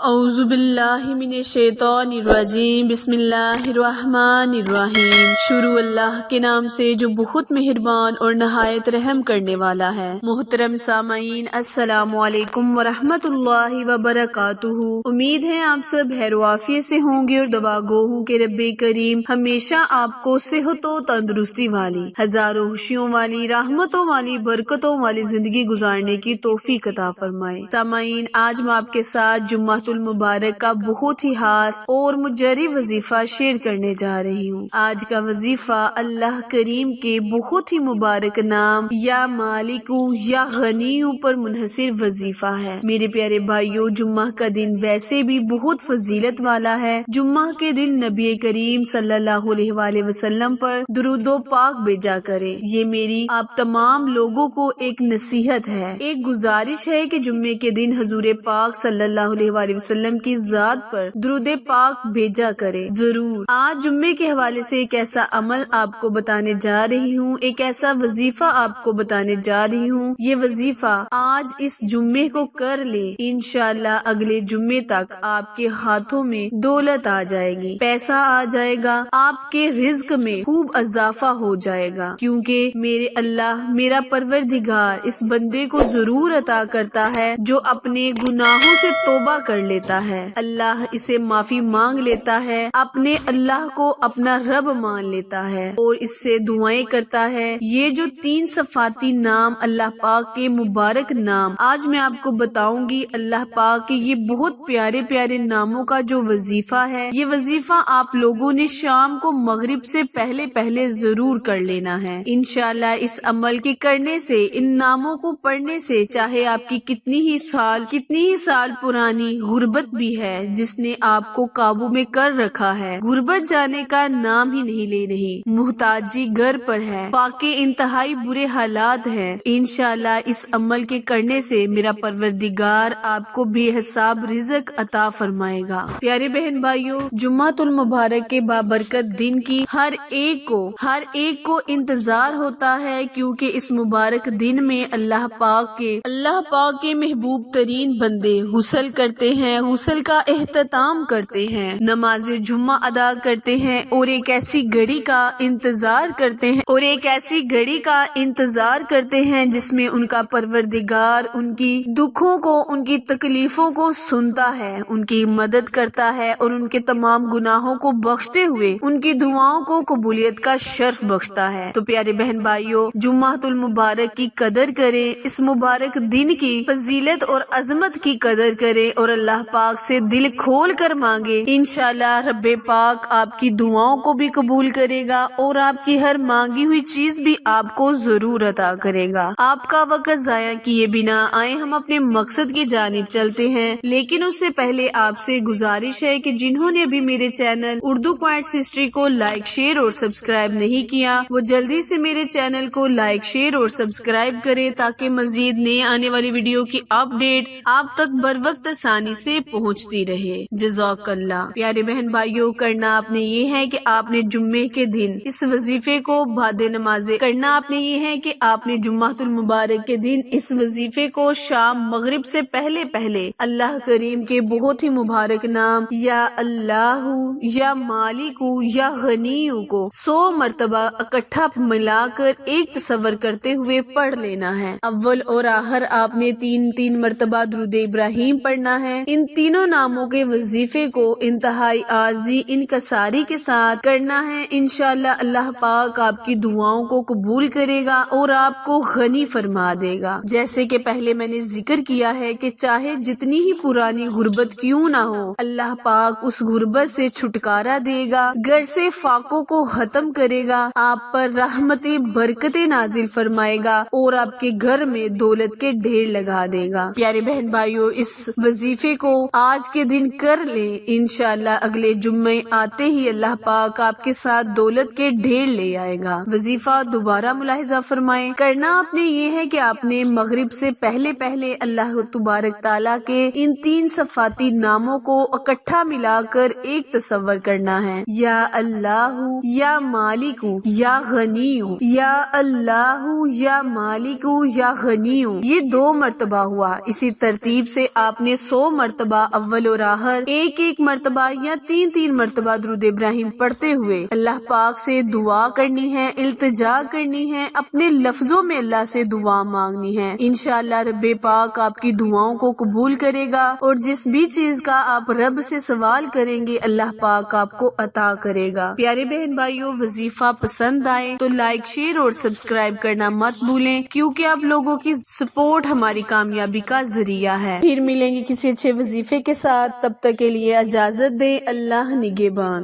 اعوذ باللہ من الشیطان الرجیم، بسم اللہ الرحمن الرحیم۔ شروع اللہ کے نام سے جو بہت مہربان اور نہایت رحم کرنے والا ہے۔ محترم سامعین، السلام علیکم ورحمۃ اللہ وبرکاتہ۔ امید ہے آپ سب خیر و عافیت سے ہوں گے اور دعا گو ہوں کہ رب کریم ہمیشہ آپ کو صحت و تندرستی والی، ہزاروں خوشیوں والی، رحمتوں والی، برکتوں والی زندگی گزارنے کی توفیق عطا فرمائے۔ سامعین، آج میں آپ کے ساتھ جمعہ المبارک کا بہت ہی خاص اور مجرب وظیفہ شیئر کرنے جا رہی ہوں۔ آج کا وظیفہ اللہ کریم کے بہت ہی مبارک نام یا مالکو یا غنیو پر منحصر وظیفہ ہے۔ میرے پیارے بھائیوں، جمعہ کا دن ویسے بھی بہت فضیلت والا ہے۔ جمعہ کے دن نبی کریم صلی اللہ علیہ وآلہ وسلم پر درود و پاک بھیجا کرے۔ یہ میری آپ تمام لوگوں کو ایک نصیحت ہے، ایک گزارش ہے کہ جمعے کے دن حضور پاک صلی اللہ علیہ وآلہ وسلم کی ذات پر درود پاک بھیجا کرے ضرور۔ آج جمعے کے حوالے سے ایک ایسا عمل آپ کو بتانے جا رہی ہوں، ایک ایسا وظیفہ آپ کو بتانے جا رہی ہوں۔ یہ وظیفہ آج اس جمعے کو کر لے، انشاءاللہ اگلے جمعے تک آپ کے ہاتھوں میں دولت آ جائے گی، پیسہ آ جائے گا، آپ کے رزق میں خوب اضافہ ہو جائے گا، کیونکہ میرے اللہ، میرا پروردگار اس بندے کو ضرور عطا کرتا ہے جو اپنے گناہوں سے توبہ کر لیتا ہے، اللہ اسے معافی مانگ لیتا ہے، اپنے اللہ کو اپنا رب مان لیتا ہے اور اس سے دعائیں کرتا ہے۔ یہ جو 3 صفاتی نام اللہ پاک کے مبارک نام آج میں آپ کو بتاؤں گی، اللہ پاک کے یہ بہت پیارے پیارے ناموں کا جو وظیفہ ہے، یہ وظیفہ آپ لوگوں نے شام کو مغرب سے پہلے ضرور کر لینا ہے۔ انشاءاللہ اس عمل کے کرنے سے، ان ناموں کو پڑھنے سے، چاہے آپ کی کتنی ہی سال پرانی غربت بھی ہے جس نے آپ کو قابو میں کر رکھا ہے، غربت جانے کا نام ہی نہیں لے رہی، محتاجی گھر پر ہے، واقعی انتہائی برے حالات ہیں، انشاءاللہ اس عمل کے کرنے سے میرا پروردگار آپ کو بے حساب رزق عطا فرمائے گا۔ پیارے بہن بھائیوں، جمعہ المبارک کے بابرکت دن کی ہر ایک کو انتظار ہوتا ہے، کیونکہ اس مبارک دن میں اللہ پاک کے محبوب ترین بندے غسل کرتے ہیں، غسل کا اہتمام کرتے ہیں، نماز جمعہ ادا کرتے ہیں اور ایک ایسی گھڑی کا انتظار کرتے ہیں جس میں ان کا پروردگار ان کی دکھوں کو، ان کی تکلیفوں کو سنتا ہے، ان کی مدد کرتا ہے اور ان کے تمام گناہوں کو بخشتے ہوئے ان کی دعاؤں کو قبولیت کا شرف بخشتا ہے۔ تو پیارے بہن بھائیوں، جمعہ المبارک کی قدر کریں، اس مبارک دن کی فضیلت اور عظمت کی قدر کریں اور اللہ پاک سے دل کھول کر مانگے، انشاءاللہ رب پاک آپ کی دعاؤں کو بھی قبول کرے گا اور آپ کی ہر مانگی ہوئی چیز بھی آپ کو ضرور عطا کرے گا۔ آپ کا وقت ضائع کیے بنا آئے ہم اپنے مقصد کی جانب چلتے ہیں، لیکن اس سے پہلے آپ سے گزارش ہے کہ جنہوں نے ابھی میرے چینل اردو کوئٹس ہسٹری کو لائک، شیئر اور سبسکرائب نہیں کیا، وہ جلدی سے میرے چینل کو لائک، شیئر اور سبسکرائب کرے تاکہ مزید نئے آنے والی ویڈیو کی اپڈیٹ آپ تک بر وقت آسانی سے پہنچتی رہے۔ جزاک اللہ۔ پیارے بہن بھائیوں، کرنا آپ نے یہ ہے کہ آپ نے جمعے کے دن اس وظیفے کو بعد نماز کرنا آپ نے یہ ہے کہ آپ نے جمعہ المبارک کے دن اس وظیفے کو شام مغرب سے پہلے اللہ کریم کے بہت ہی مبارک نام یا اللہ یا مالکو یا غنیو کو 100 مرتبہ اکٹھا ملا کر ایک تصور کرتے ہوئے پڑھ لینا ہے۔ اول اور آخر آپ نے 3 مرتبہ درود ابراہیم پڑھنا ہے۔ ان تینوں ناموں کے وظیفے کو انتہائی عاجزی، انکساری کے ساتھ کرنا ہے، انشاءاللہ اللہ پاک آپ کی دعاؤں کو قبول کرے گا اور آپ کو غنی فرما دے گا۔ جیسے کہ پہلے میں نے ذکر کیا ہے کہ چاہے جتنی ہی پرانی غربت کیوں نہ ہو، اللہ پاک اس غربت سے چھٹکارا دے گا، گھر سے فاقوں کو ختم کرے گا، آپ پر رحمتیں برکتیں نازل فرمائے گا اور آپ کے گھر میں دولت کے ڈھیر لگا دے گا۔ پیارے بہن بھائیوں، اس وظیفے کو آج کے دن کر لیں، انشاءاللہ اگلے جمعے آتے ہی اللہ پاک آپ کے ساتھ دولت کے ڈھیر لے آئے گا۔ وظیفہ دوبارہ ملاحظہ فرمائیں، کرنا آپ نے یہ ہے کہ آپ نے مغرب سے پہلے اللہ تبارک تعالیٰ کے ان 3 صفاتی ناموں کو اکٹھا ملا کر ایک تصور کرنا ہے، یا اللہ یا مالکو یا غنیو، یا اللہ یا مالکو یا غنیو، یہ 2 مرتبہ ہوا۔ اسی ترتیب سے آپ نے 100 مرتبہ مرتبہ اول اور آخر ایک ایک مرتبہ یا تین تین مرتبہ درود ابراہیم پڑھتے ہوئے اللہ پاک سے دعا کرنی ہے، التجا کرنی ہے، اپنے لفظوں میں اللہ سے دعا مانگنی ہے۔ انشاءاللہ رب پاک آپ کی دعاؤں کو قبول کرے گا اور جس بھی چیز کا آپ رب سے سوال کریں گے اللہ پاک آپ کو عطا کرے گا۔ پیارے بہن بھائیوں، وظیفہ پسند آئے تو لائک، شیئر اور سبسکرائب کرنا مت بھولیں، کیونکہ آپ لوگوں کی سپورٹ ہماری کامیابی کا ذریعہ ہے۔ پھر ملیں گے کسی اچھے وظیفے کے ساتھ، تب تک کے لیے اجازت دیں، اللہ نگہبان۔